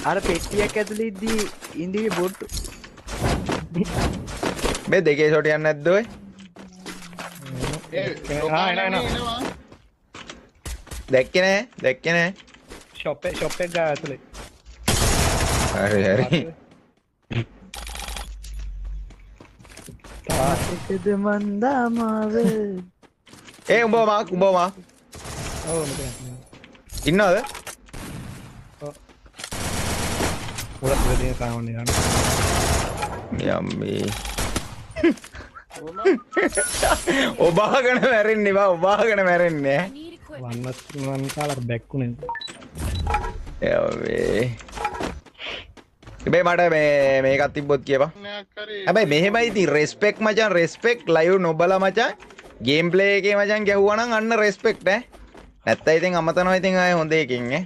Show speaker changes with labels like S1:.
S1: අර පෙට්ටියක් ඇතුළේ ඉද්දී ඉන්දිවි බොට්ටු
S2: මේ දෙකේ ෂොට් යන්නේ නැද්ද ඔය?
S3: එනවා.
S2: දැක්කේ නෑ.
S4: ෂොප් එක ගා ඇතුලේ.
S2: හරි.
S1: තාත්තද මන්දාමාව
S2: උඹ මා.
S4: ඔව් මෙතන.
S2: ඉන්නවද?
S4: උඩ දෙය සාවන්නේ ගන්න.
S2: යම්මේ. ඔබාගෙන මැරෙන්නේ.
S4: වන්න කාලර බැක්කුනේ.
S2: යම්මේ. මට මේකත් තිබ්බොත් කියපන්. හැබැයි මෙහෙමයි ඉතින් රෙස්පෙක්ට් මචං රෙස්පෙක්ට් ලයිව් නොබලා මචං ගේම් ප්ලේ එකේ මචං ගැහුවා නම් අන්න රෙස්පෙක්ට් ඈ. නැත්තම් ඉතින් අමතනවා ඉතින් ආයේ හොඳ එකකින් ඈ.